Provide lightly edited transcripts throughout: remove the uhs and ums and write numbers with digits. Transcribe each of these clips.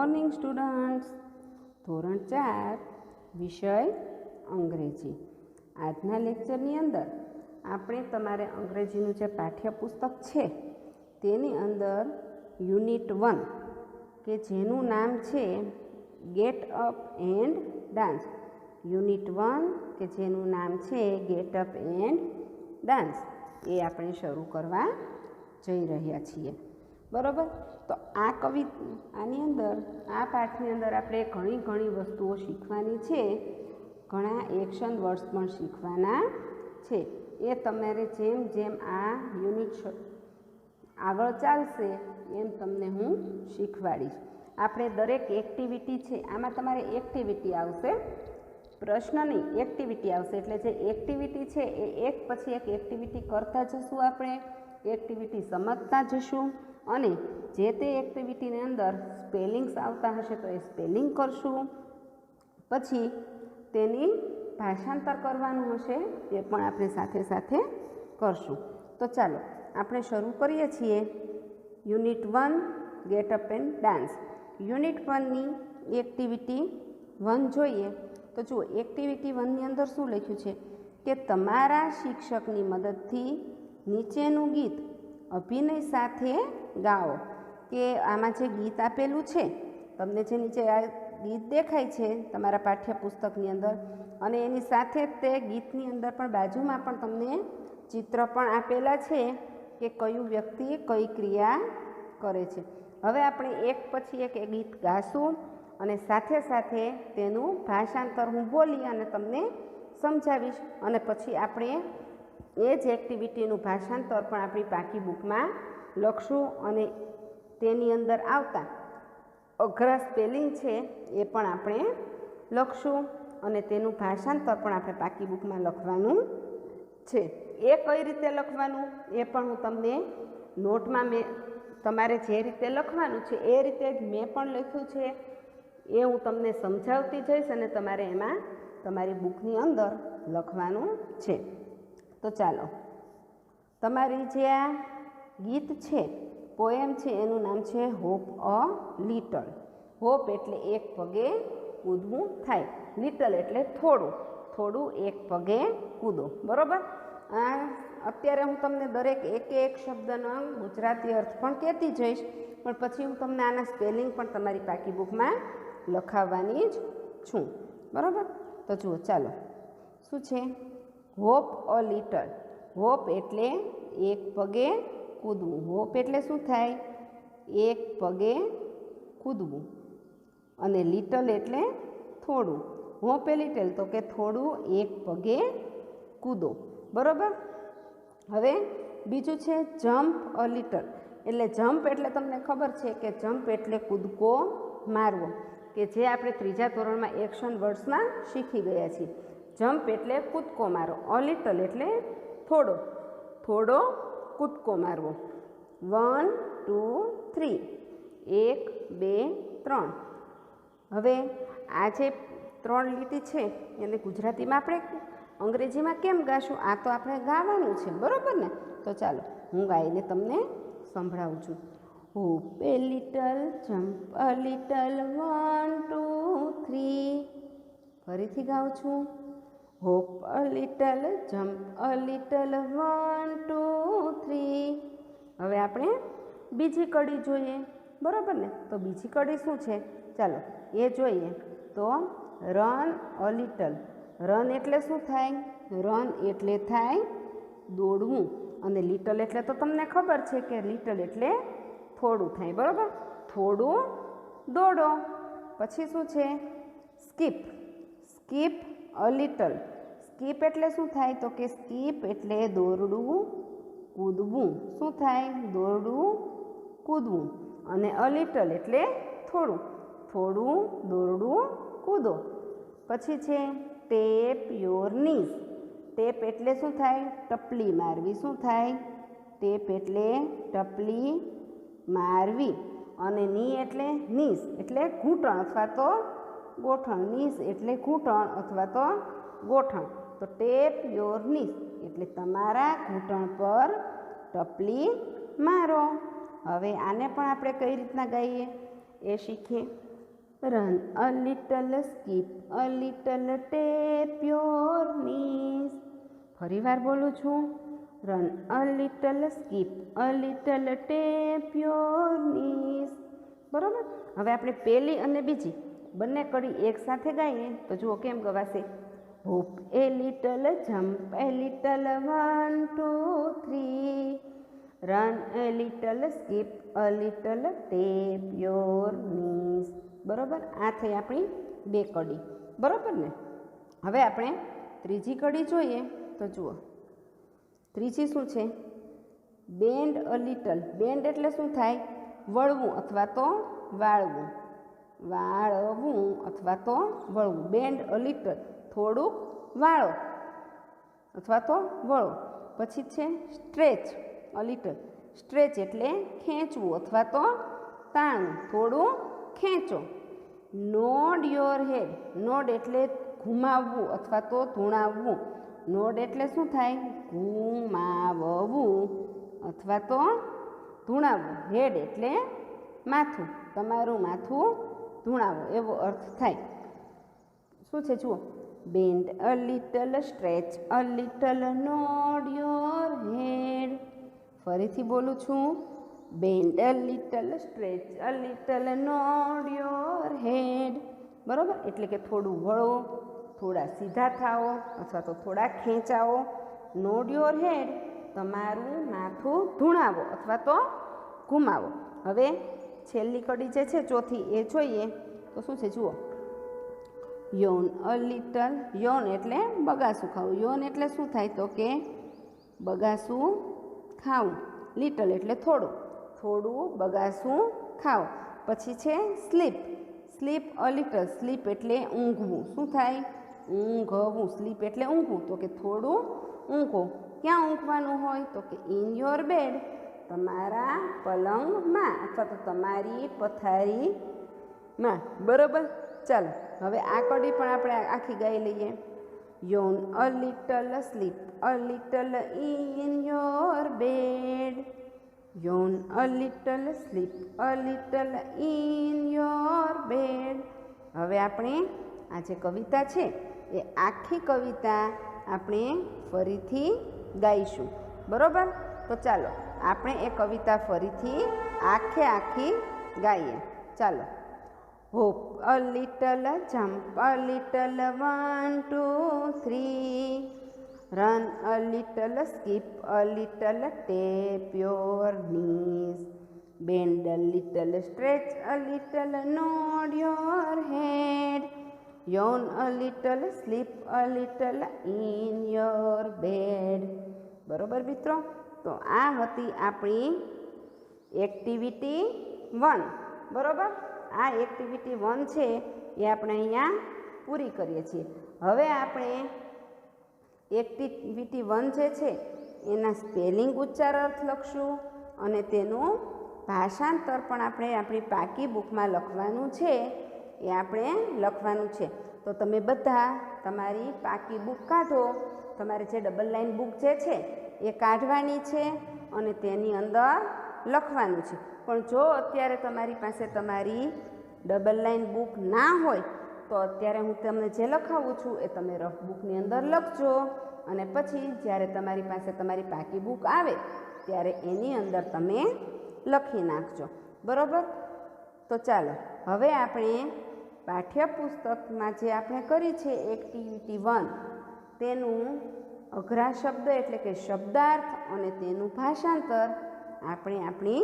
Morning students. ધોરણ 4 વિષય અંગ્રેજી. આજના લેક્ચરની અંદર આપણે તમારે અંગ્રેજીનું જે પાઠ્યપુસ્તક છે તેની અંદર યુનિટ 1 કે જેનું નામ છે gate up and dance. Unit 1 કે જેનું નામ છે ગેટ અપ એન્ડ ડાન્સ એ આપણે શરૂ કરવા જઈ રહ્યા છીએ. બરાબર. તો આની અંદર આ પાઠની અંદર આપણે ઘણી વસ્તુઓ શીખવાની છે. ઘણા એક્શન વર્ડ્સ પણ શીખવાના છે. એ તમારે જેમ જેમ આ યુનિટ આગળ ચાલશે એમ તમને હું શીખવાડીશ. આપણે દરેક એક્ટિવિટી છે આમાં તમારે એક્ટિવિટી આવશે, પ્રશ્ન નહીં, એક્ટિવિટી આવશે. એટલે જે એક્ટિવિટી છે એ એક પછી એક એક્ટિવિટી કરતા જશું, આપણે એક્ટિવિટી સમજતા જશું અને જે તે એક્ટિવિટીની અંદર સ્પેલિંગ્સ આવતા હશે તો એ સ્પેલિંગ કરશું. પછી તેની ભાષાંતર કરવાનું હશે એ પણ આપણે સાથે સાથે કરશું. તો ચાલો આપણે શરૂ કરીએ છીએ unit 1 get up and dance. Unit 1ની એક્ટિવિટી 1 જોઈએ તો જુઓ, એક્ટિવિટી 1ની અંદર શું લખ્યું છે કે તમારા શિક્ષકની મદદથી નીચેનું ગીત અભિનય સાથે ગાઓ. કે આમાં જે ગીત આપેલું છે, તમને જે નીચે આ ગીત દેખાય છે તમારા પાઠ્યપુસ્તકની અંદર, અને એની સાથે તે ગીતની અંદર પણ બાજુમાં પણ તમને ચિત્ર પણ આપેલા છે કે કયું વ્યક્તિ કઈ ક્રિયા કરે છે. હવે આપણે એક પછી એક ગીત ગાશું અને સાથે સાથે તેનું ભાષાંતર હું બોલી અને તમને સમજાવીશ. અને પછી આપણે એ જ એક્ટિવિટીનું ભાષાંતર પણ આપણી પાકી બુકમાં લખશું અને તેની અંદર આવતા અઘરા સ્પેલિંગ છે એ પણ આપણે લખશું અને તેનું ભાષાંતર પણ આપણે પાકી બુકમાં લખવાનું છે. એ કઈ રીતે લખવાનું એ પણ હું તમને નોટમાં તમારે જે રીતે લખવાનું છે એ રીતે જ મેં પણ લખ્યું છે એ હું તમને સમજાવતી જઈશ અને તમારે એમાં તમારી બુકની અંદર લખવાનું છે. તો ચાલો, તમારી જે આ ગીત છે, પોએમ છે, એનું નામ છે હોપ અ લિટલ. હોપ એટલે એક પગે કૂદવું થાય, લિટલ એટલે થોડું એક પગે કૂદો. બરાબર. અત્યારે હું તમને દરેક એક શબ્દનો ગુજરાતી અર્થ પણ કહેતી જઈશ, પણ પછી હું તમને આના સ્પેલિંગ પણ તમારી પાકી બુકમાં લખાવવાની જ છું. બરાબર. તો જુઓ, ચાલો શું છે હોપ અ લિટલ. હોપ એટલે એક પગે કૂદવું. હોપ એટલે શું થાય? એક પગે કૂદવું. અને લિટલ એટલે થોડું. હોપ એ લિટલ તો કે થોડું એક પગે કૂદો. બરાબર. હવે બીજું છે જમ્પ અ લિટલ. એટલે જમ્પ એટલે તમને ખબર છે કે જમ્પ એટલે કૂદકો મારવો, કે જે આપણે 3જા ધોરણમાં એક્શન વર્ડ્સમાં શીખી ગયા છીએ. જમ્પ એટલે કૂદકો મારો. અ લિટલ એટલે થોડો કૂદકો મારવો. 1 2 3, 1 2 3. હવે આ જે 3 લીટી છે એને ગુજરાતીમાં આપણે અંગ્રેજીમાં કેમ ગાશું? આ તો આપણે ગાવાનું છે. બરાબર ને? તો ચાલો હું ગાઈને તમને સંભળાવું છું. Hope a little, jump a little, 1 2 3. ફરીથી ગાઉં છું. Hope a little, jump a little, 1 2 3. હવે આપણે બીજી કડી જોઈએ. બરાબર ને? તો બીજી કડી શું છે ચાલો એ જોઈએ. તો રન અ લિટલ. રન એટલે શું થાય? રન એટલે થાય દોડવું. અને લિટલ એટલે તો તમને ખબર છે કે લિટલ એટલે થોડું થાય. બરાબર. થોડું દોડો. પછી શું છે? Skip a little. સ્કીપ એટલે શું થાય? તો કે સ્કીપ એટલે દોરડું કૂદવું. શું થાય? દોરડું કૂદવું. અને અ લિટલ એટલે થોડું દોરડું કૂદો. પછી છે ટેપ યોર નીઝ. ટેપ એટલે શું થાય? ટપલી મારવી. શું થાય? ટેપ એટલે ટપલી મારવી. અને ની એટલે નીઝ એટલે ઘૂંટણ અથવા તો ગોઠણ. નીઝ એટલે ઘૂંટણ અથવા તો ગોઠણ. તો ટેપ યોર નીઝ એટલે તમારા ઘૂંટણ પર ટપલી મારો. હવે આને પણ આપણે કઈ રીતના ગાઈએ એ શીખીએ. Run a little, skip a little, tap your knees. ફરી વાર બોલું છું. Run a little, skip a little, tap your knees. બરાબર. હવે આપણે પહેલી અને બીજી બંને કડી એકસાથે ગાઈએ તો જુઓ કેમ ગવાશે. Hop a little, jump a little, 1 2 3. Run a little, skip a little, tap your knees. બરાબર. આ થઈ આપણી બે કડી. બરાબર ને. હવે આપણે ત્રીજી કડી જોઈએ તો જુઓ ત્રીજી શું છે. Band a little. બેન્ડ એટલે શું થાય? વળવું અથવા તો વાળવું. વાળવું અથવા તો વળવું. બેન્ડ અ લિટલ, થોડુંક વાળો અથવા તો વળો. પછી છે સ્ટ્રેચ અ લિટલ. સ્ટ્રેચ એટલે ખેંચવું અથવા તો તાણવું, થોડું ખેંચો. Node your head. નોડ એટલે ઘુમાવવું અથવા તો ધૂણાવવું. નોડ એટલે શું થાય? ઘુમાવવું અથવા તો ધૂણાવવું. હેડ એટલે માથું, તમારું માથું ધૂણાવો એવો અર્થ થાય. શું છે જુઓ. Bend a little, stretch a little, nod your head. ફરીથી બોલું છું. Bend a little, stretch a little, nod your head. બરાબર. એટલે કે થોડું વળો, થોડા સીધા થાઓ અથવા તો થોડા ખેંચાવો. નોડ યોર હેડ, તમારું માથું ધૂણાવો અથવા તો ઘુમાવો. હવે છેલ્લી કડી જે છે ચોથી એ જોઈએ તો શું છે જુઓ. યોન અ લિટલ. યોન એટલે બગાસું ખાવું. યોન એટલે શું થાય તો કે બગાસું ખાવું. લિટલ એટલે થોડું, થોડું બગાસું ખાઓ. પછી છે sleep. Sleep a little. Sleep એટલે ઊંઘવું. શું થાય? ઊંઘવું. સ્લીપ એટલે ઊંઘવું. તો કે થોડું ઊંઘો. ક્યાં ઊંઘવાનું હોય તો કે ઇન યોર બેડ, તમારા પલંગમાં અથવા તો તમારી પથારીમાં. બરાબર. ચાલો હવે આ કડી પણ આપણે આખી ગાઈ લઈએ. Yawn a little, sleep a little, in your bed. Yawn a little, sleep a little, in your bed. હવે આપણે આ જે કવિતા છે એ આખી કવિતા આપણે ફરીથી ગાઈશું. બરાબર. તો ચાલો આપણે એ કવિતા ફરીથી આખી ગાઈએ. ચાલો. Hop a little, jump a little, 1 2 3. Run a little, skip a little, tap your knees. Bend a little, stretch a little, nod your head. Yawn a little, sleep a little, in your bed. બરાબર મિત્રો. તો આ હતી આપણી activity 1. બરાબર. આ activity 1 છે એ આપણે અહીંયા પૂરી કરીએ છીએ. હવે આપણે એક્ટિવિટી 1 જે છે એના સ્પેલિંગ ઉચ્ચાર અર્થ લખશું અને તેનું ભાષાંતર પણ આપણે આપણી પાકી બુકમાં લખવાનું છે. એ આપણે લખવાનું છે. તો તમે બધા તમારી પાકી બુક કાઢો. તમારે જે ડબલ લાઇન બુક જે છે એ કાઢવાની છે અને તેની અંદર લખવાનું છે. પણ જો અત્યારે તમારી પાસે તમારી ડબલ લાઇન બુક ના હોય તો અત્યારે હું તમને જે લખાવું છું એ તમે રફ બુકની અંદર લખજો અને પછી જ્યારે તમારી પાસે તમારી પાકી બુક આવે ત્યારે એની અંદર તમે લખી નાખજો. બરાબર. તો ચાલો હવે આપણે પાઠ્યપુસ્તકમાં જે આપણે કરી છે એક્ટિવિટી 1 તેનું અઘરા શબ્દ એટલે કે શબ્દાર્થ અને તેનું ભાષાંતર આપણે આપણી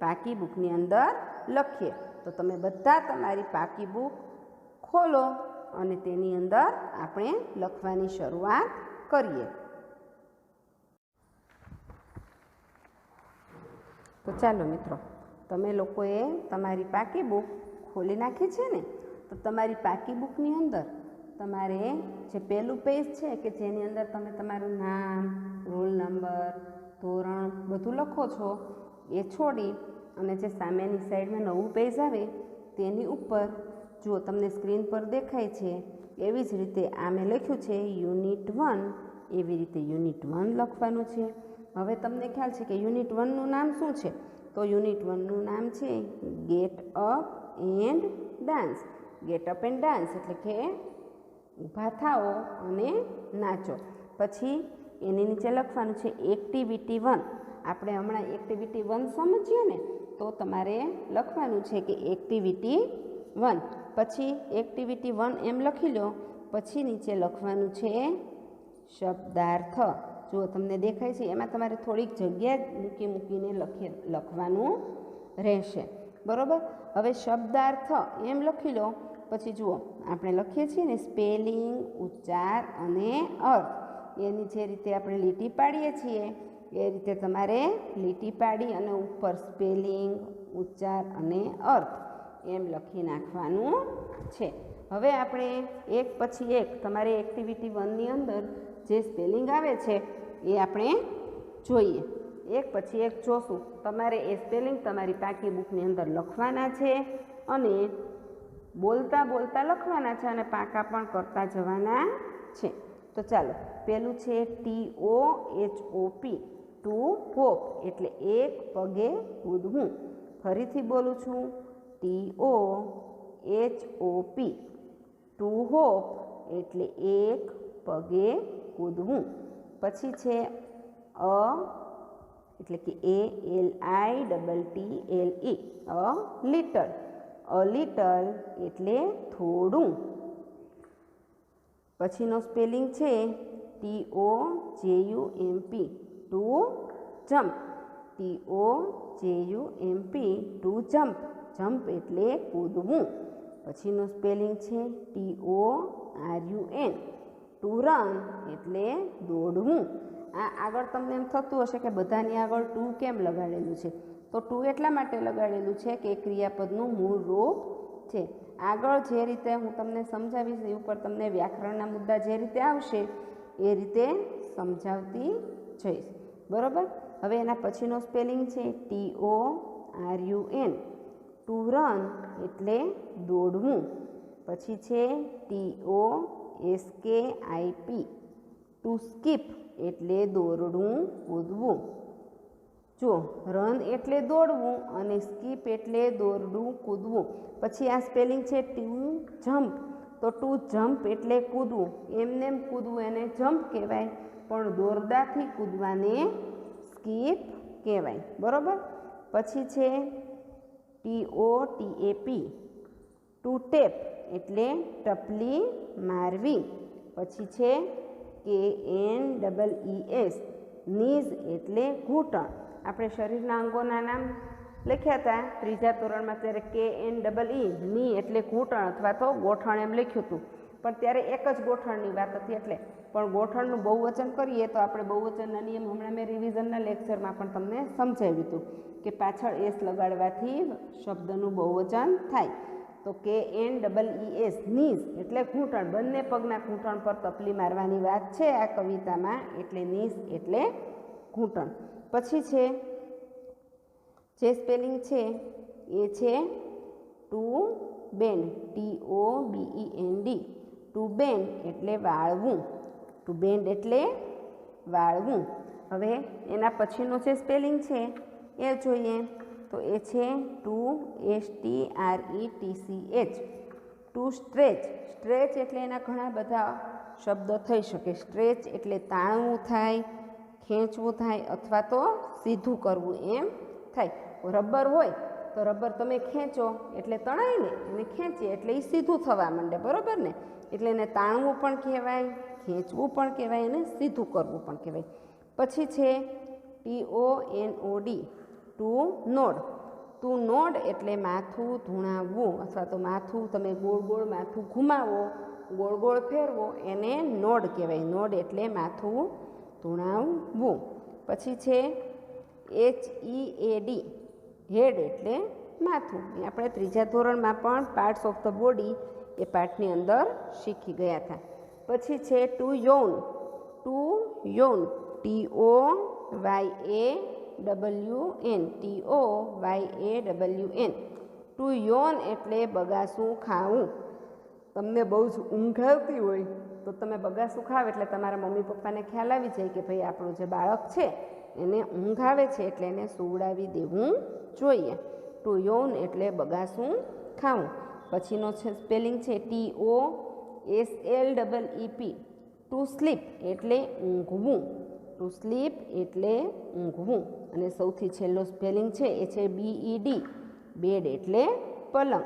પાકી બુકની અંદર લખીએ. તો તમે બધા તમારી પાકી બુક ખોલો અને તેની અંદર આપણે લખવાની શરૂઆત કરીએ. તો ચાલો મિત્રો, તમે લોકોએ તમારી પાકી બુક ખોલી નાખી છે ને? તો તમારી પાકી બુકની અંદર તમારે જે પહેલું પેજ છે કે જેની અંદર તમે તમારું નામ, રોલ નંબર, ધોરણ બધું લખો છો એ છોડી અને જે સામેની સાઈડમાં નવું પેજ આવે તેની ઉપર જુઓ તમને સ્ક્રીન પર દેખાય છે એવી જ રીતે આ મેં લખ્યું છે યુનિટ 1. એવી રીતે યુનિટ 1 લખવાનું છે. હવે તમને ખ્યાલ છે કે યુનિટ 1નું નામ શું છે? તો યુનિટ 1નું નામ છે gate up and dance. Gate up and dance એટલે કે ઊભા થાઓ અને નાચો. પછી એની નીચે લખવાનું છે એક્ટિવિટી 1. આપણે હમણાં એક્ટિવિટી 1 સમજીએ ને, તો તમારે લખવાનું છે કે એક્ટિવિટી 1. પછી એક્ટિવિટી 1 એમ લખી લો. પછી નીચે લખવાનું છે શબ્દાર્થ. જો તમને દેખાય છે એમાં તમારે થોડીક જગ્યા મૂકીને લખવાનું રહેશે, બરાબર. હવે શબ્દાર્થ એમ લખી લો. પછી જુઓ આપણે લખીએ છીએ ને સ્પેલિંગ, ઉચ્ચાર અને અર્થ. એની જે રીતે આપણે લીટી પાડીએ છીએ એ રીતે તમારે લીટી પાડી અને ઉપર સ્પેલિંગ, ઉચ્ચાર અને અર્થ એમ લખી નાખવાનું છે. હવે આપણે એક પછી એક તમારે એક્ટિવિટી 1ની અંદર જે સ્પેલિંગ આવે છે એ આપણે જોઈએ. એક પછી એક જોશું. તમારે એ સ્પેલિંગ તમારી પાકી બુકની અંદર લખવાના છે અને બોલતા બોલતા લખવાના છે અને પાકા પણ કરતા જવાના છે. તો ચાલો, પહેલું છે TOHOP, ટુ હોપ એટલે એક પગે કૂદવું. ફરીથી બોલું છું, TOHOP, ટુ હોપ એટલે એક પગે કૂદવું. પછી છે એટલે કે ALITTLE, a little. A little એટલે થોડું. પછીનો સ્પેલિંગ છે TOJUMP, to jump. TOJUMP, to jump. Jump એટલે કૂદવું. પછીનો સ્પેલિંગ છે TORUN, ટુ રન એટલે દોડવું. આ આગળ તમને એમ થતું હશે કે બધાની આગળ ટુ કેમ લગાડેલું છે, તો ટુ એટલા માટે લગાડેલું છે કે ક્રિયાપદનું મૂળ રૂપ છે. આગળ જે રીતે હું તમને સમજાવીશ એ ઉપર તમને વ્યાકરણના મુદ્દા જે રીતે આવશે એ રીતે સમજાવતી જઈશ, બરાબર. હવે એના પછીનો સ્પેલિંગ છે TORUN, ટુ રન એટલે દોડવું. પછી છે TOSKIP, ટુ સ્કીપ એટલે દોરડું, કૂદવું. જો રન એટલે દોડવું અને સ્કીપ એટલે દોરડું, કૂદવું. પછી આ સ્પેલિંગ છે ટુ જમ્પ. તો ટુ જમ્પ એટલે કૂદવું. એમને એમ કૂદવું એને જમ્પ કહેવાય, પણ દોરડાથી કૂદવાને સ્કીપ કહેવાય, બરાબર. પછી છે TOTAP, ટુ ટેપ એટલે ટપલી મારવી. પછી છે KNEES, નીઝ એટલે ઘૂંટણ. આપણે શરીરના અંગોના નામ લખ્યા હતા ત્રીજા ધોરણમાં, ત્યારે KNEE, ની એટલે ઘૂંટણ અથવા તો ગોઠણ એમ લખ્યું હતું. પણ ત્યારે એક જ ગોઠણની વાત હતી એટલે. પણ ગોઠણનું બહુવચન કરીએ તો આપણે બહુવચનના નિયમ હમણાં મેં રિવિઝનના લેક્ચરમાં પણ તમને સમજાવ્યું હતું કે પાછળ એસ લગાડવાથી શબ્દનું બહુવચન થાય. તો KNEES, નીઝ એટલે ઘૂંટણ. બંને પગના ઘૂંટણ પર તપલી મારવાની વાત છે આ કવિતામાં, એટલે નીઝ એટલે ઘૂંટણ. પછી છે જે સ્પેલિંગ છે એ છે to bend, TOBEND, to bend એટલે વાળવું. ટુ બેન્ડ એટલે વાળવું. હવે એના પછીનો જે સ્પેલિંગ છે એ જોઈએ તો એ છે to STRETCH, to stretch. Stretch એટલે એના ઘણા બધા શબ્દ થઈ શકે. સ્ટ્રેચ એટલે તાણવું થાય, ખેંચવું થાય અથવા તો સીધું કરવું એમ થાય. રબર હોય તો રબર તમે ખેંચો એટલે તણાય ને, એને ખેંચીએ એટલે એ સીધું થવા માંડે, બરાબર ને. એટલે એને તાણવું પણ કહેવાય, ખેંચવું પણ કહેવાય અને સીધું કરવું પણ કહેવાય. પછી છે TONOD, to nod. To nod એટલે માથું ધૂણાવવું અથવા તો માથું તમે ગોળ ગોળ માથું ઘુમાવો, ગોળ ગોળ ફેરવો એને નોડ કહેવાય. નોડ એટલે માથું ધૂણાવવું. પછી છે HEAD, હેડ એટલે માથું. એ આપણે ત્રીજા ધોરણમાં પણ પાર્ટ્સ ઓફ ધ બોડી એ પાર્ટની અંદર શીખી ગયા હતા. પછી છે to yawn. To yawn, TOYAWN, TOYAWN. To yawn એટલે બગાસું ખાવું. તમને બહુ જ ઊંઘ આવતી હોય તો તમે બગાસું ખાવ એટલે તમારા મમ્મી પપ્પાને ખ્યાલ આવી જાય કે ભાઈ આપણું જે બાળક છે એને ઊંઘ આવે છે એટલે એને સુવડાવી દેવું જોઈએ. ટુ યૌન એટલે બગાસું ખાવું. पछीनो छे स्पेलिंग छे TOSLEEP टू स्लीप एटले ऊँघवू। टू स्लीप एटले ऊँघवू। अने सौथी छेल्लो स्पेलिंग छे ए छे BED बेड एटले पलंग।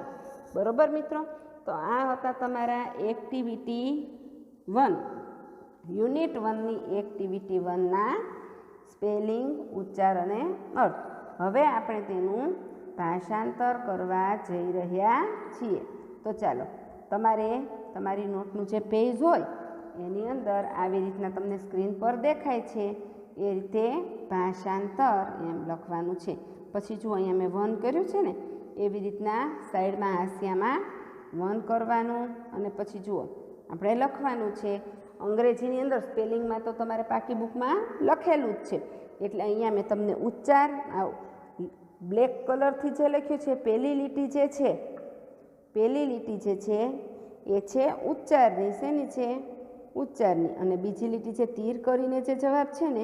बरोबर मित्रों, तो आ हता तमारा एक्टिविटी 1 યુનિટ 1ની એક્ટિવિટી 1ના સ્પેલિંગ, ઉચ્ચાર અને અર્થ। હવે આપણે તેનું ભાષાંતર કરવા જઈ રહ્યા છીએ। તો ચાલો, તમારે તમારી નોટનું જે પેજ હોય એની અંદર આવી રીતના તમને સ્ક્રીન પર દેખાય છે એ રીતે ભાષાંતર એમ લખવાનું છે। પછી જુઓ અહીંયા મેં 1 કર્યું છે ને, એવી રીતના સાઈડમાં હાંસિયામાં 1 કરવાનું અને પછી જુઓ આપણે લખવાનું છે। અંગ્રેજીની અંદર સ્પેલિંગમાં તો તમારે પાકી બુકમાં લખેલું જ છે, એટલે અહીંયા મેં તમને ઉચ્ચાર બ્લેક કલરથી જે લખ્યું છે, પહેલી લીટી જે છે, પહેલી લીટી જે છે એ છે ઉચ્ચારની, શેની છે? ઉચ્ચારની। અને બીજી લીટી છે તીર કરીને જે જવાબ છે ને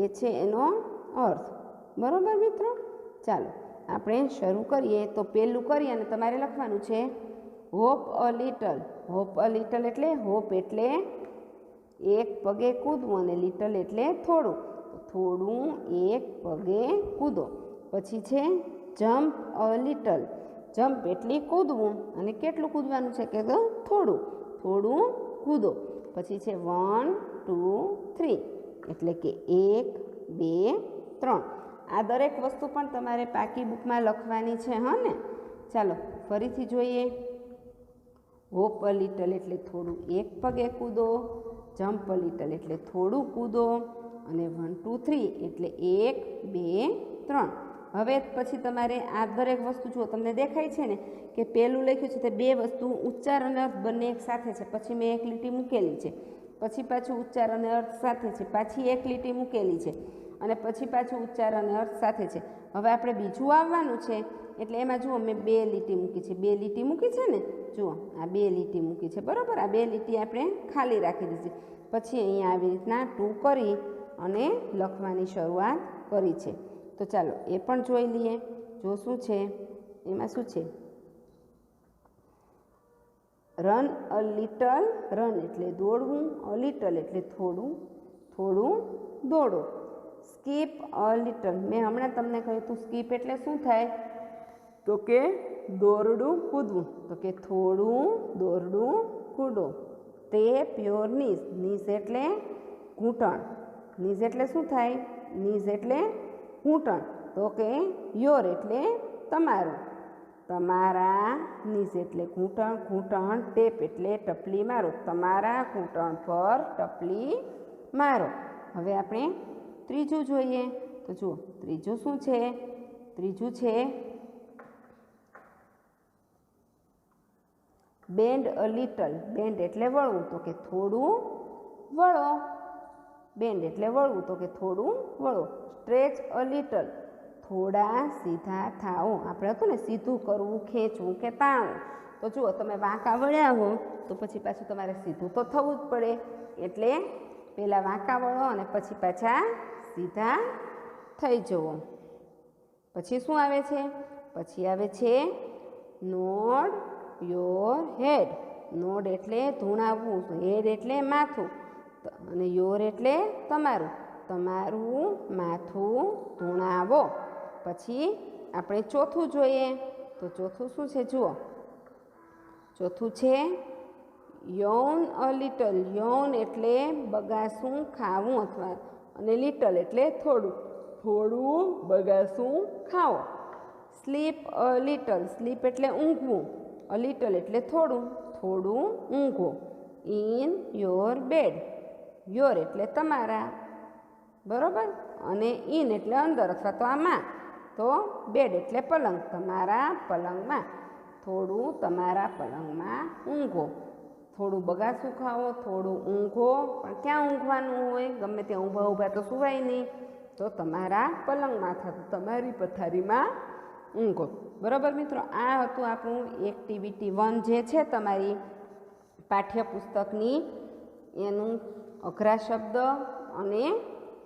એ છે એનો અર્થ। બરાબર મિત્રો, ચાલો આપણે શરૂ કરીએ। તો પહેલું કરી અને તમારે લખવાનું છે hope a little. Hope a little એટલે હોપ એટલે એક પગે કૂદવું અને લિટલ એટલે થોડું, થોડું એક પગે કૂદો। પછી છે જમ્પ અ લિટલ। જમ્પ એટલે કૂદવું અને કેટલું કૂદવાનું છે કે થોડું, થોડું કૂદો। પછી છે 1 2 3 એટલે કે 1 2 3। આ દરેક વસ્તુ પણ તમારે પાકી બુકમાં લખવાની છે, હા ને? ચાલો ફરીથી જોઈએ। હોપ અ લિટલ એટલે થોડું એક પગે કૂદો, જમ્પ અ લિટલ એટલે થોડું કૂદો અને 1 2 3 એટલે 1 2 3। હવે પછી તમારે આ દરેક વસ્તુ જુઓ, તમને દેખાય છે ને કે પહેલું લખ્યું છે તે બે વસ્તુ ઉચ્ચાર અને અર્થ બંને એક સાથે છે, પછી મેં એક લીટી મૂકેલી છે, પછી પાછું ઉચ્ચાર અને અર્થ સાથે છે, પાછી એક લીટી મૂકેલી છે અને પછી પાછું ઉચ્ચાર અને અર્થ સાથે છે। હવે આપણે બીજું આવવાનું છે એટલે એમાં જુઓ મેં બે લીટી મૂકી છે, બે લીટી મૂકી છે ને, જુઓ આ બે લીટી મૂકી છે, બરાબર? આ બે લીટી આપણે ખાલી રાખી દીધી। પછી અહીંયા આવી રીતના 2 કરી અને લખવાની શરૂઆત કરી છે। તો ચાલો એ પણ જોઈ લઈએ। જો શું છે એમાં, શું છે? રન અ લિટલ, રન એટલે દોડવું, અ લિટલ એટલે થોડું, થોડું દોડો। સ્કીપ અ લિટલ, મેં હમણાં તમને કહ્યું હતું સ્કીપ એટલે શું થાય? તો કે દોરડું કૂદવું, તો કે થોડું દોરડું કૂદો। ટેપ યોર નીઝ, નીઝ એટલે ઘૂંટણ, નીઝ એટલે શું થાય? નીઝ એટલે ઘૂંટણ, તો કે યોર એટલે તમારું, તમારા, નીઝ એટલે ઘૂંટણ, ઘૂંટણ, ટેપ એટલે ટપલી મારો, તમારા ઘૂંટણ પર ટપલી મારો। હવે આપણે ત્રીજું જોઈએ। તો જુઓ ત્રીજું શું છે? ત્રીજું છે બેન્ડ અ લિટલ। બેન્ડ એટલે વળવું, તો કે થોડું વળો, બેન્ડ એટલે વળવું, તો કે થોડું વળો। સ્ટ્રેચ અ લિટલ, થોડા સીધા થાઓ। આપણે હતું ને સીધું કરવું, ખેંચવું કે તાણવું, તો જુઓ તમે વાંકા વળ્યા હો તો પછી પાછું તમારે સીધું તો થવું જ પડે, એટલે પહેલાં વાંકા વળો અને પછી પાછા સીધા થઈ જવો। પછી શું આવે છે? પછી આવે છે નોડ યોર હેડ। નોડ એટલે ધૂણાવવું, હેડ એટલે માથું અને યોર એટલે તમારું, તમારું માથું ધૂણાવો। પછી આપણે ચોથું જોઈએ। તો ચોથું શું છે? જુઓ ચોથું છે યૌન અ લિટલ। યૌન એટલે બગાસું ખાવું અથવા અને લિટલ એટલે થોડું, થોડું બગાસું ખાઓ। સ્લીપ અ લિટલ, સ્લીપ એટલે ઊંઘવું, અ લિટલ એટલે થોડું, થોડું ઊંઘો। ઇન યોર બેડ, યોર એટલે તમારા, બરાબર? અને ઇન એટલે અંદર અથવા તો આમાં, તો બેડ એટલે પલંગ, તમારા પલંગમાં, થોડું તમારા પલંગમાં ઊંઘો। થોડું બગાસું ખાઓ, થોડું ઊંઘો, પણ ક્યાં ઊંઘવાનું હોય? ગમે ત્યાં ઊભા ઊભા તો સુવાય નહીં, તો તમારા પલંગમાં અથવા તો તમારી પથારીમાં ઊંઘો। બરાબર મિત્રો, આ હતું આપણું એક્ટિવિટી 1 જે છે તમારી પાઠ્યપુસ્તકની, એનું અઘરા શબ્દ અને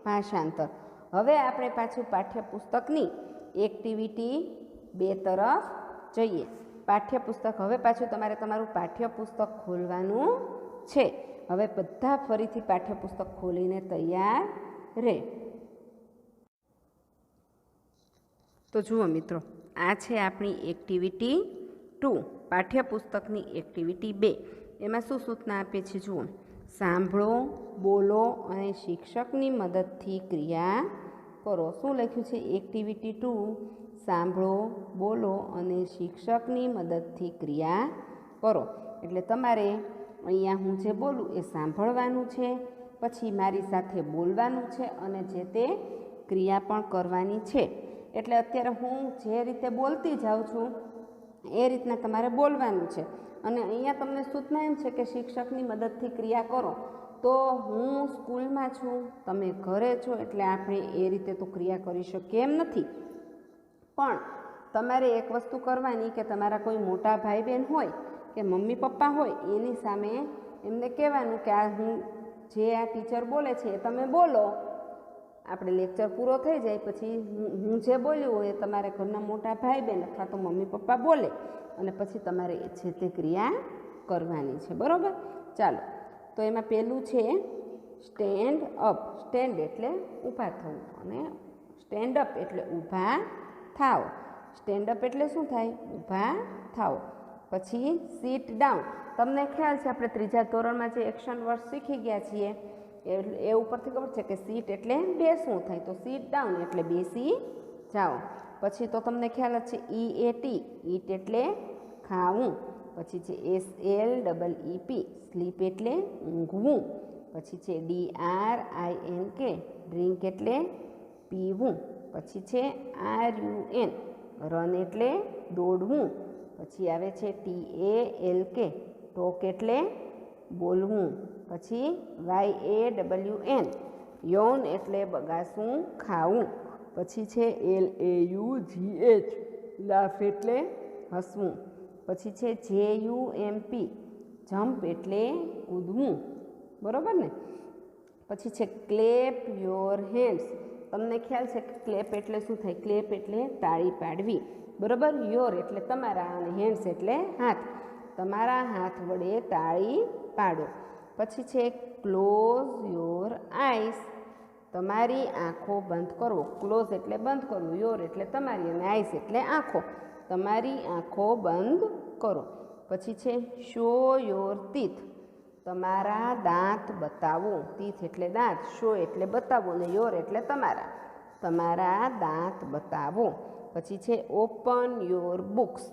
ભાષાંતર। હવે આપણે પાછું પાઠ્યપુસ્તકની એક્ટિવિટી 2 તરફ જઈએ। પાઠ્યપુસ્તક, હવે પાછું તમારે તમારું પાઠ્યપુસ્તક ખોલવાનું છે. હવે બધા ફરીથી પાઠ્યપુસ્તક ખોલીને તૈયાર રહે. તો જુઓ મિત્રો, આ છે આપણી એક્ટિવિટી 2, પાઠ્યપુસ્તકની એક્ટિવિટી 2. એમાં શું સૂચના આપે છે જુઓ. સાંભળો, બોલો અને શિક્ષકની મદદથી ક્રિયા કરો. શું લખ્યું છે? એક્ટિવિટી 2, સાંભળો, બોલો અને શિક્ષકની મદદથી ક્રિયા કરો. એટલે તમારે અહીંયા હું જે બોલું એ સાંભળવાનું છે, પછી મારી સાથે બોલવાનું છે અને જે તે ક્રિયા પણ કરવાની છે. એટલે અત્યારે હું જે રીતે બોલતી જાઉં છું એ રીતના તમારે બોલવાનું છે. અને અહીંયા તમને સૂચના એમ છે કે શિક્ષકની મદદથી ક્રિયા કરો. તો હું સ્કૂલમાં છું, તમે ઘરે છો, એટલે આપણે એ રીતે તો ક્રિયા કરી શકીએ એમ નથી. પણ તમારે એક વસ્તુ કરવાની કે તમારા કોઈ મોટા ભાઈ બહેન હોય કે મમ્મી પપ્પા હોય, એની સામે એમને કહેવાનું કે આ હું જે આ ટીચર બોલે છે એ તમે બોલો. આપણે લેક્ચર પૂરો થઈ જાય પછી હું જે બોલ્યું હોય એ તમારે ઘરના મોટા ભાઈ બહેન અથવા તો મમ્મી પપ્પા બોલે અને પછી તમારે છે તે ક્રિયા કરવાની છે. બરાબર? ચાલો, તો એમાં પહેલું છે સ્ટેન્ડ અપ. સ્ટેન્ડ એટલે ઊભા થવું અને સ્ટેન્ડ અપ એટલે ઊભા થાવ. સ્ટેન્ડ અપ એટલે શું થાય? ઊભા થાવ. પછી સીટ ડાઉન. તમને ખ્યાલ છે આપણે 3જા ધોરણમાં જે એક્શન વર્ડ શીખી ગયા છીએ એ ઉપરથી ખબર છે કે સીટ એટલે બેસવું થાય. તો સીટ ડાઉન એટલે બેસી જાઓ. પછી તો તમને ખ્યાલ જ છે EAT, ઈટ એટલે ખાવું. પછી છે SLEEP, સ્લીપ એટલે ઊંઘવું. પછી છે DRINK, ડ્રિંક એટલે પીવું. પછી છે RUN, રન એટલે દોડવું. પછી આવે છે TALK, ટોક એટલે બોલવું. પછી YAWN, યૌન એટલે બગાસું ખાવું. પછી છે LAUGH, લાફ એટલે હસવું. પછી છે JUMP, જમ્પ એટલે કૂદવું. બરાબર ને? પછી છે ક્લેપ યોર હેન્ડ્સ. તમને ખ્યાલ છે કે ક્લેપ એટલે શું થાય? ક્લેપ એટલે તાળી પાડવી. બરાબર? યોર એટલે તમારા અને હેન્ડ્સ એટલે હાથ. તમારા હાથ વડે તાળી પાડો. પછી છે ક્લોઝ યોર આઈસ, તમારી આંખો બંધ કરો. ક્લોઝ એટલે બંધ કરવું, યોર એટલે તમારી અને આઈસ એટલે આંખો. તમારી આંખો બંધ કરો. પછી છે શો યોર ટીથ, તમારા દાંત બતાવો. ટીથ એટલે દાંત, શો એટલે બતાવો અને યોર એટલે તમારા. તમારા દાંત બતાવો. પછી છે open your books.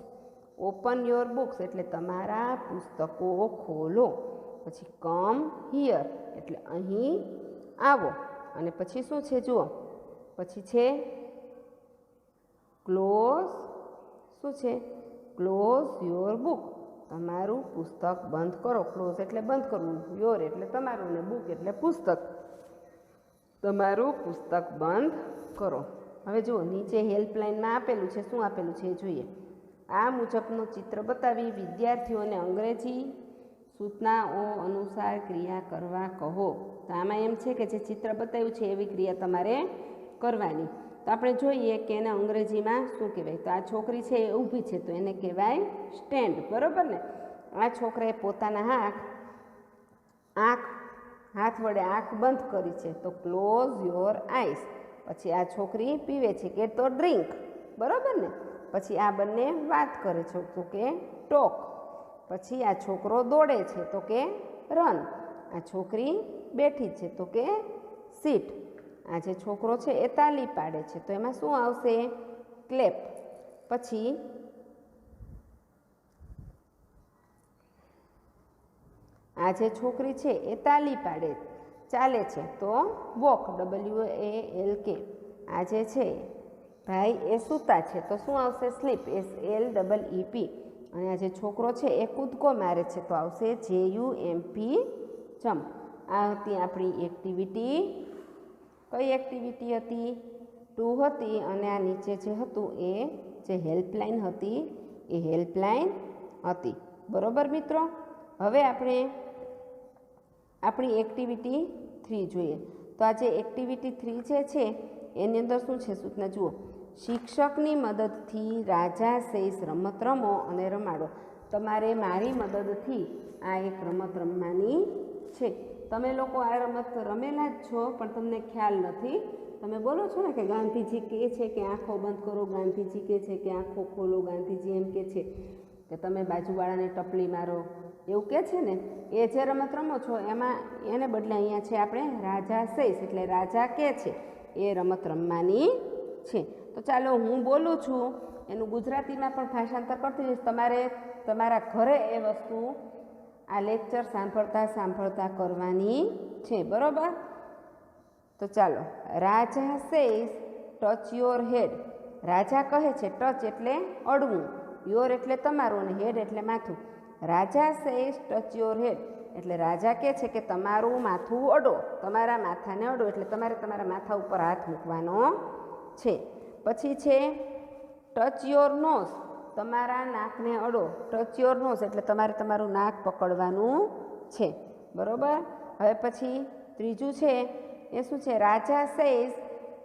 Open your books એટલે તમારા પુસ્તકો ખોલો. પછી કમ હિયર એટલે અહીં આવો. અને પછી શું છે જુઓ, પછી છે ક્લોઝ. શું છે? ક્લોઝ યોર બુક, તમારું પુસ્તક બંધ કરો. ક્લોઝ એટલે બંધ કરવું, યોર એટલે તમારું અને બુક એટલે પુસ્તક. તમારું પુસ્તક બંધ કરો. હવે જુઓ, નીચે હેલ્પલાઇનમાં આપેલું છે. શું આપેલું છે એ જોઈએ. આ મુજબનું ચિત્ર બતાવી વિદ્યાર્થીઓને અંગ્રેજી સૂચનાઓ અનુસાર ક્રિયા કરવા કહો. તો આમાં એમ છે કે જે ચિત્ર બતાવ્યું છે એવી ક્રિયા તમારે કરવાની. તો આપણે જોઈએ કે એને અંગ્રેજીમાં શું કહેવાય. તો આ છોકરી છે એ ઊભી છે તો એને કહેવાય સ્ટેન્ડ. બરાબર ને? આ છોકરાએ પોતાના હાથ વડે આંખ બંધ કરી છે તો ક્લોઝ યોર આઈસ. પછી આ છોકરી પીવે છે કે તો ડ્રિંક. બરાબર ને? પછી આ બંને વાત કરે છે તો કે ટોક. પછી આ છોકરો દોડે છે તો કે રન. આ છોકરી બેઠી છે તો કે સીટ. આ જે છોકરો છે એ તાલી પાડે છે તો એમાં શું આવશે? ક્લેપ. પછી આ જે છોકરી છે એ તાલી પાડે ચાલે છે તો વોક, WALK. આ જે છે ભાઈ એ સૂતા છે તો શું આવશે? Sleep, SLEEP. અને આ જે છોકરો છે એ કૂદકો મારે છે તો આવશે JUMP, જમ્પ. આ હતી આપણી એક્ટિવિટી. કઈ એક્ટિવિટી હતી? 2 હતી. અને આ નીચે જે હતું એ જે હેલ્પલાઇન હતી એ હેલ્પલાઇન હતી. બરાબર મિત્રો? હવે આપણે આપણી એક્ટિવિટી 3 જોઈએ. તો આ જે એક્ટિવિટી 3 જે છે એની અંદર શું છે સૂચના જુઓ. શિક્ષકની મદદથી રાજા શેષ રમત રમો અને રમાડો. તમારે મારી મદદથી આ એક રમત રમવાની છે. તમે લોકો આ રમત રમેલા જ છો પણ તમને ખ્યાલ નથી. તમે બોલો છો ને કે ગાંધીજી કહે છે કે આંખો બંધ કરો, ગાંધીજી કહે છે કે આંખો ખોલો, ગાંધીજી એમ કહે છે કે તમે બાજુવાળાને ટપલી મારો, એવું કહે છે ને. એ જે રમત રમો છો એમાં એને બદલે અહીંયા છે આપણે રાજા શેષ, એટલે રાજા કહે છે એ રમત રમવાની છે. તો ચાલો હું બોલું છું એનું ગુજરાતીમાં પણ ભાષાંતર કરતી જઈશ. તમારે તમારા ઘરે એ વસ્તુ આ લેક્ચર સાંભળતા કરવાની છે, બરાબર? તો ચાલો. રાજા સેઝ ટચ યોર હેડ. રાજા કહે છે, ટચ એટલે અડવું, યોર એટલે તમારું અને હેડ એટલે માથું. રાજા સેઝ ટચ યોર હેડ એટલે રાજા કહે છે કે તમારું માથું અડો, તમારા માથાને અડો, એટલે તમારે તમારા માથા ઉપર હાથ મૂકવાનો છે. પછી છે ટચ યોર નોઝ, તમારા નાકને અડો. ટચ યોર નોઝ એટલે તમારે તમારું નાક પકડવાનું છે, બરાબર? હવે પછી ત્રીજું છે એ શું છે? Raja says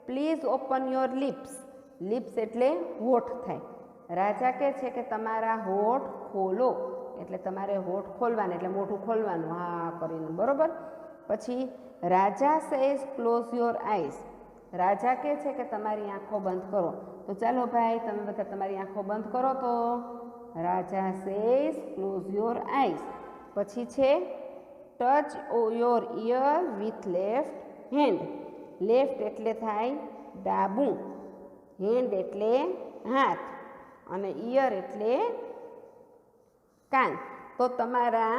please open your lips. Lips એટલે હોઠ થાય. રાજા કહે છે કે તમારા હોઠ ખોલો, એટલે તમારે હોઠ ખોલવાના, એટલે મોઢું ખોલવાનું હા કરીને, બરાબર? પછી રાજા સેઝ ક્લોઝ યોર આઈઝ. રાજા કહે છે કે તમારી આંખો બંધ કરો. તો ચાલો ભાઈ તમે બધા તમારી આંખો બંધ કરો. તો Raja says close your eyes. પછી છે touch your ear with left hand. Left એટલે થાય ડાબું, હેન્ડ એટલે હાથ અને ઇયર એટલે કાન. તો તમારા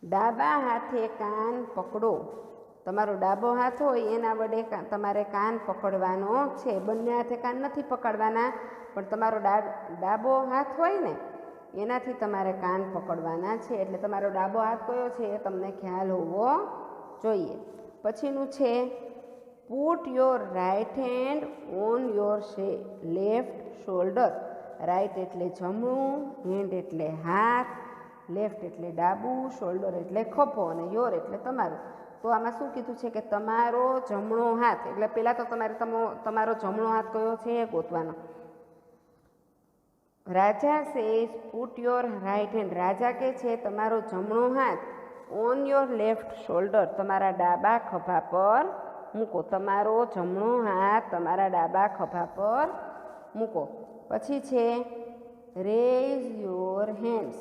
ડાબા હાથે કાન પકડો. તમારો ડાબો હાથ હોય એના વડે તમારે કાન પકડવાનો છે. બંને હાથે કાન નથી પકડવાના, પણ તમારો ડાબો હાથ હોય ને એનાથી તમારે કાન પકડવાના છે. એટલે તમારો ડાબો હાથ કયો છે એ તમને ખ્યાલ હોવો જોઈએ. પછીનું છે put your right hand on your left shoulder. Right એટલે જમણું, હેન્ડ એટલે હાથ, લેફ્ટ એટલે ડાબું, શોલ્ડર એટલે ખભો અને યોર એટલે તમારું. તો આમાં શું કીધું છે કે તમારો જમણો હાથ, એટલે પહેલાં તો તમારે તમારો જમણો હાથ કયો છે એ ગોતવાનો. Raja says put your right hand. Raja કહે છે તમારો જમણો હાથ ઓન યોર લેફ્ટ શોલ્ડર, તમારા ડાબા ખભા પર મૂકો. તમારો જમણો હાથ તમારા ડાબા ખભા પર મૂકો. પછી છે રેઝ યોર હેન્ડ્સ.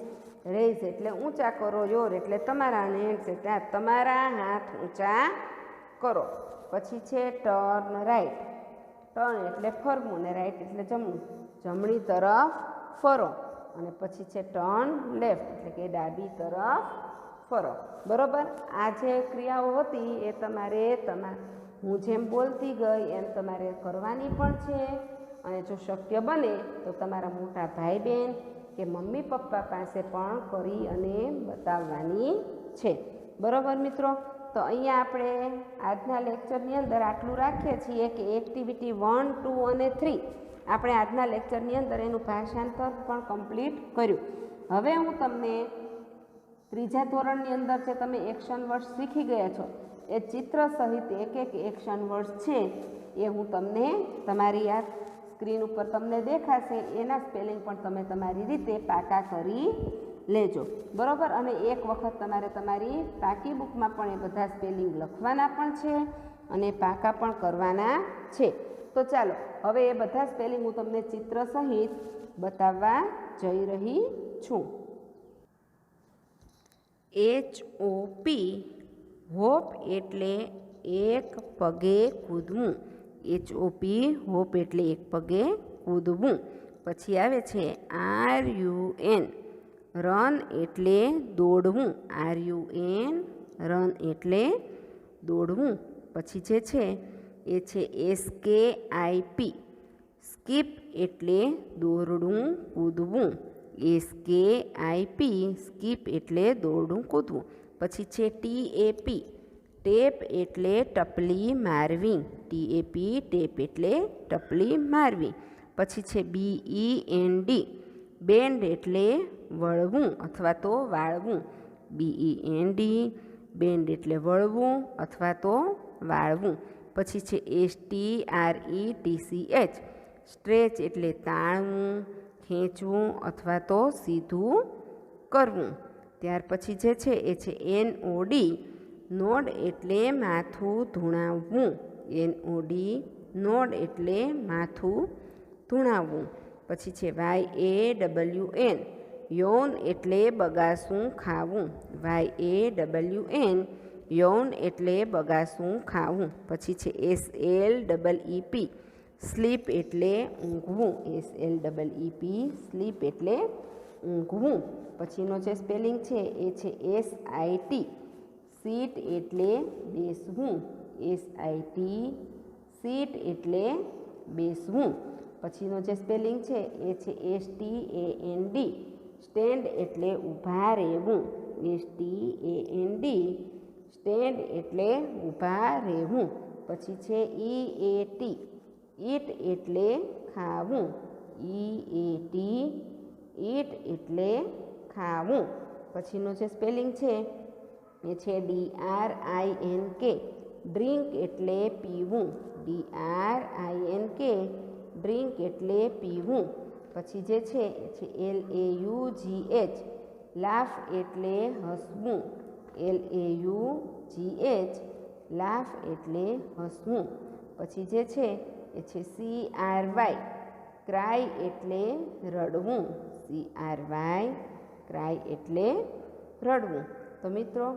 રેઝ એટલે ઊંચા કરો, યોર એટલે તમારા, હેન્ડ્સ એટલે તમારા હાથ ઊંચા કરો. પછી છે ટર્ન રાઇટ. ટર્ન એટલે ફરવું ને રાઇટ એટલે જમણું, જમણી તરફ ફરો. અને પછી છે ટર્ન લેફ્ટ એટલે કે ડાબી તરફ ફરો, બરાબર? આ જે ક્રિયાઓ હતી એ તમારે હું જેમ બોલતી ગઈ એમ તમારે કરવાની પણ છે. અને જો શક્ય બને તો તમારા મોટા ભાઈ બહેન કે મમ્મી પપ્પા પાસે પણ કરી અને બતાવવાની છે, બરાબર મિત્રો? તો અહીંયા આપણે આજના લેક્ચરની અંદર આટલું રાખીએ છીએ કે એક્ટિવિટી 1, 2 અને 3 આપણે આજના લેક્ચરની અંદર એનું ભાષાંતર પણ કમ્પ્લીટ કર્યું. હવે હું તમને ત્રીજા ધોરણની અંદર જે તમે એક્શન વર્ડ્સ શીખી ગયા છો એ ચિત્ર સહિત એક એક્શન વર્ડ્સ છે એ હું તમને તમારી આ સ્ક્રીન ઉપર તમને દેખાશે, એના સ્પેલિંગ પણ તમે તમારી રીતે પાકા કરી લેજો, બરાબર? અને એક વખત તમારે તમારી પાકી બુકમાં પણ એ બધા સ્પેલિંગ લખવાના પણ છે અને પાકા પણ કરવાના છે. તો ચાલો હવે એ બધા સ્પેલિંગ હું તમને ચિત્ર સહિત બતાવવા જઈ રહી છું. HOP હોપ એટલે એક પગે કૂદવું. HOP હોપ એટલે એક પગે કૂદવું. પછી આવે છે RUN રન એટલે દોડવું. RUN રન એટલે દોડવું. પછી જે છે એ છે SKIP સ્કીપ એટલે દોરડું કૂદવું. SKIP સ્કીપ એટલે દોરડું કૂદવું. પછી છે TAP ટેપ એટલે ટપલી મારવી. TAP ટેપ એટલે ટપલી મારવી. પછી છે BEND બેન્ડ એટલે વળવું અથવા તો વાળવું. BEND બેન્ડ એટલે વળવું અથવા તો વાળવું. પછી છે STRETCH, સ્ટ્રેચ એટલે તાણવું, ખેંચવું અથવા તો સીધું કરવું. ત્યાર પછી જે છે એ છે NOD, નોડ એટલે માથું ધૂણાવવું. NOD, નોડ એટલે માથું ધૂણાવવું. પછી છે YAWN, યૌન એટલે બગાસું ખાવું. YAWN, યૌન એટલે બગાસું ખાવું. પછી છે SLEEP, સ્લીપ એટલે ઊંઘવું. SLEEP, સ્લીપ એટલે ઊંઘવું. પછીનો જે સ્પેલિંગ છે એ છે SIT, સીટ એટલે બેસવું. SIT, સીટ એટલે બેસવું. પછીનો જે સ્પેલિંગ છે એ છે STAND, સ્ટેન્ડ એટલે ઊભા રહેવું. STAND, સ્ટેન્ડ એટલે ઊભા રહેવું. પછી છે EAT, ઈટ એટલે ખાવું. EAT, ઈટ એટલે ખાવું. પછીનો જે સ્પેલિંગ છે એ છે DRINK, ડ્રિંક એટલે પીવું. DRINK, ડ્રિંક એટલે પીવું. પછી જે છે એ છે LAUGH, લાફ એટલે હસવું. LAUGH, લાફ એટલે હસવું. પછી જે છે એ છે CRY, ક્રાય એટલે રડવું. CRY, ક્રાય એટલે રડવું. તો મિત્રો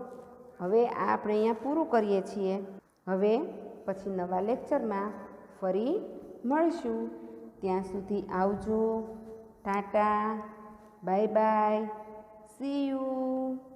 હવે આપણે અહીંયા પૂરું કરીએ છીએ. હવે પછી નવા લેક્ચરમાં ફરી મળીશું. ત્યાં સુધી આવજો. Tata, bye bye, C you.